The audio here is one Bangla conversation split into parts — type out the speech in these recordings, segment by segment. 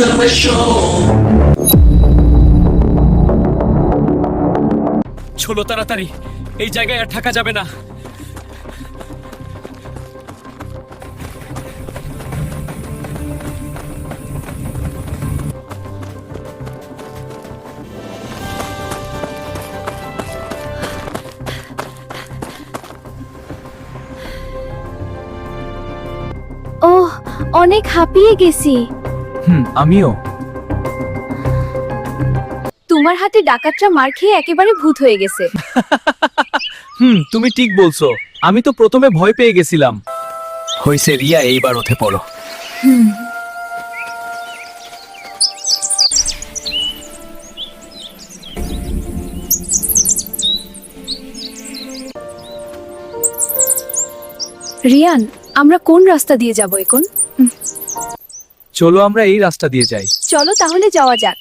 of my show. চলো তাড়াতাড়ি, এই জায়গায় আর থাকা যাবে না। ওহ, অনেক হাঁপিয়ে গেছি। আমিও। তোমার হাতে ডাকাতরা মার খেয়ে একেবারে ভূত হয়ে গেছে। তুমি ঠিক বলছো, আমি তো প্রথমে ভয় পেয়ে গেছিলাম। হইছে রিয়া, এইবার উঠে পড়ো। রিয়ান, আমরা কোন রাস্তা দিয়ে যাব এখন? চলো আমরা এই রাস্তা দিয়ে যাই। চলো তাহলে যাওয়া যাক।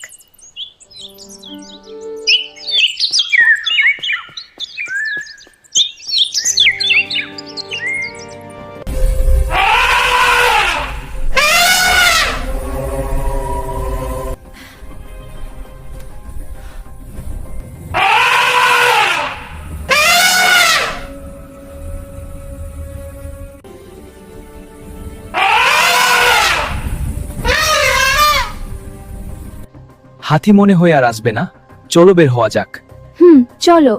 হাতি মনে হয় আর আসবে না, চলো বের হওয়া যাক। চলো।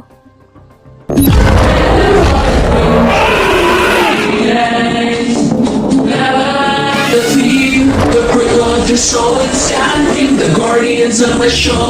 The thief, the brick of the soul, standing, the guardians of my show.